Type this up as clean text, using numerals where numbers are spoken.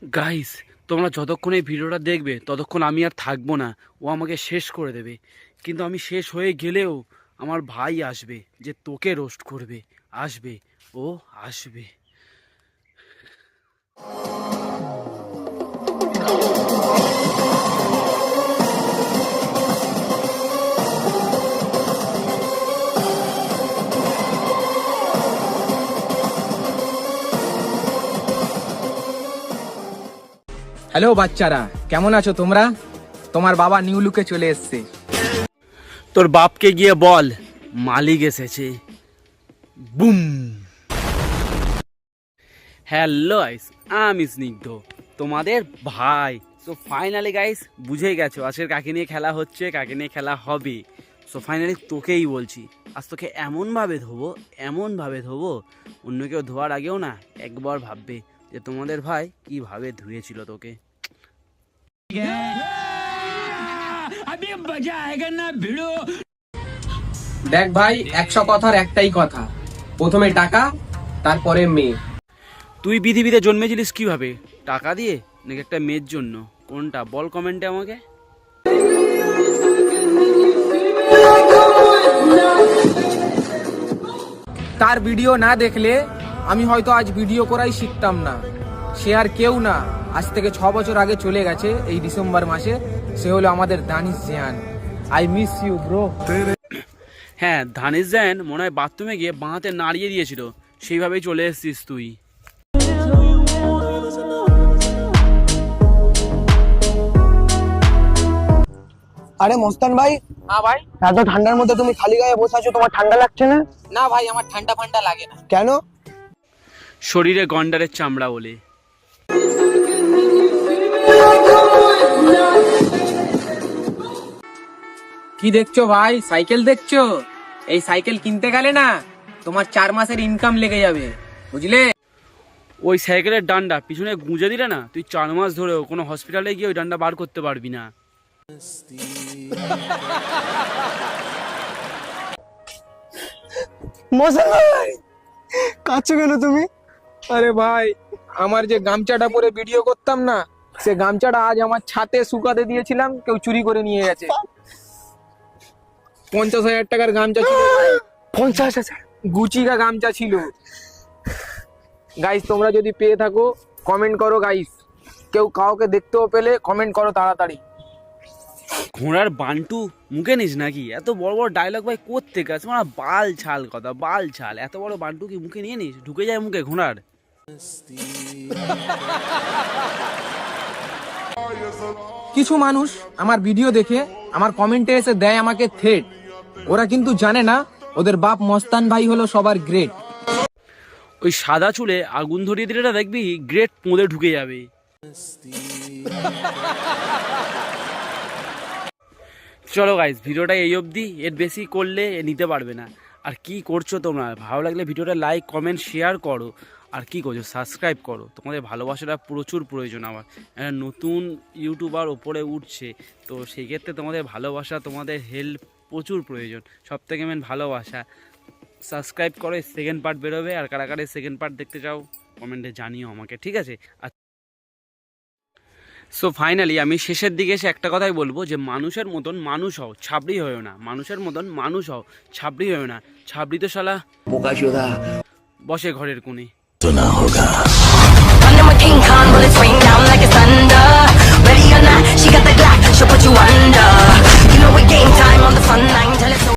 Guys, তোমরা যতক্ষণ এই ভিডিওটা দেখবে ততক্ষণ আমি আর থাকবো না। ও আমাকে শেষ করে দেবে। কিন্তু আমি শেষ হয়ে গেলেও আমার ভাই আসবে, যে তোকে রোস্ট করবে। আসবে, ও আসবে। হ্যালো বাচ্চারা, কেমন আছো তোমরা? তোমার বাবা নিউ লুকে চলে এসেছে। তোর বাপকে গিয়ে বল মালিক এসেছে। বুম। হ্যালো গাইস, আমি স্নিগ্ধ, তোমাদের ভাই। সো ফাইনালি গাইস, বুঝেই গেছো আজকের কাকে নিয়ে খেলা হচ্ছে, কাকে নিয়ে খেলা হবে। সো ফাইনালি তোকেই বলছি, আজ তোকে এমনভাবে ধোবো অন্য কেউ ধোয়ার আগেও না একবার ভাববে যে তোমাদের ভাই কিভাবে ধুয়েছিল তোকে। দেখ ভাই, 100 কথার একটাই কথা, প্রথমে টাকা, তারপরে মেয়ে। তুই পৃথিবীতে জন্মেছিলিস কিভাবে? টাকা দিয়ে নাকি একটা মেয়ের জন্য? কোনটা বল কমেন্টে আমাকে। তার ভিডিও না দেখলে আমি হয়তো আজ ভিডিও করাই শিখতাম না। সে আর কেউ না, আজ থেকে 6 বছর আগে চলে গেছে এই ডিসেম্বর মাসে। সে হলো আমাদের Danish Jian. I miss you bro. হ্যাঁ, ধানিশ জান মনে হয় বাথরুমে গিয়ে বাঁহাতে নাড়িয়ে দিয়েছিল, সেইভাবেই চলে এসেছিস তুই। আরে মস্তান ভাই। হ্যাঁ ভাই। এত ঠান্ডার মধ্যে তুমি খালি গায়ে বসে আছো, তোমার ঠান্ডা লাগছে না? না ভাই, আমার ঠান্ডা ফান্ডা লাগে না। কেন? শরীরে গন্ডারের চামড়া বলে। কি দেখছো ভাই? সাইকেল দেখছো? এই সাইকেল কিনতে গেলে না তোমার 4 মাসের ইনকাম লেগে যাবে, বুঝলে? ওই সাইকেলের ডান্ডা পিছনে গুঁজে দিলে না, তুই 4 মাস ধরেও কোনো হসপিটালে গিয়ে ওই ডান্ডা বার করতে পারবি না। মস্তান ভাই, কাঁদছো কেন তুমি? আরে ভাই, আমার যে গামছাটা পরে ভিডিও করতাম না, সে গামছাটা আজ আমার ছাদে শুকাতে দিয়েছিলাম, কেউ চুরি করে নিয়ে গেছে। 50,000 টাকার গামছা ছিল। 50,000? গুচি কা গামছা ছিল। গাইস, তোমরা যদি পেয়ে থাকো কমেন্ট করো গাইস। কেউ কাউকে দেখতেও পেলে কমেন্ট করো তাড়াতাড়ি। ঘোড়ার বান্টু মুখে নিস নাকি? এত বড় বড় ডায়লগ ভাই কোত্থেকে আছে? মানে বাল ছাল কথা, বাল ছাল। এত বড় বান্টু কি মুখে নিয়ে নিস? ঢুকে যায় মুখে ঘোড়ার। কিছু মানুষ আমার ভিডিও দেখে আমার কমেন্টে এসে দেয় আমাকে থ্রেট। ওরা কিন্তু জানে না ওদের বাপ মস্তান ভাই হলো সবার গ্রেট। ওই সাদা চুলে আগুন ধরিয়ে দিলে না, দেখবি গ্রেট পোঁদে ঢুকে যাবে। চলো গাইস, ভিডিওটা এই অবধি, এর বেশি করলে নিতে পারবে না। আর কি করছো তোমরা? ভালো লাগলে ভিডিওটা লাইক কমেন্ট শেয়ার করো। আর কি করছো? সাবস্ক্রাইব করো। তোমাদের ভালোবাসাটা প্রচুর প্রয়োজন আমার। একটা নতুন ইউটিউবার ওপরে উঠছে, তো সেই ক্ষেত্রে তোমাদের ভালোবাসা, তোমাদের হেল্প প্রচুর প্রয়োজন। সব থেকে মেন ভালোবাসা। সাবস্ক্রাইব করো, সেকেন্ড পার্ট বেরোবে। আর কারা কারা সেকেন্ড পার্ট দেখতে চাও কমেন্টে জানিও আমাকে, ঠিক আছে? সো ফাইনালি আমি শেষের দিকে এসে একটা কথাই বলবো, যে মানুষের মতন মানুষ হও, ছাবড়ি হয়েও না। মানুষের মতন মানুষ হও, ছাবড়ি হয়েও না। ছাবড়ি তো শালা বোকাচোদা বসে ঘরের কোণে।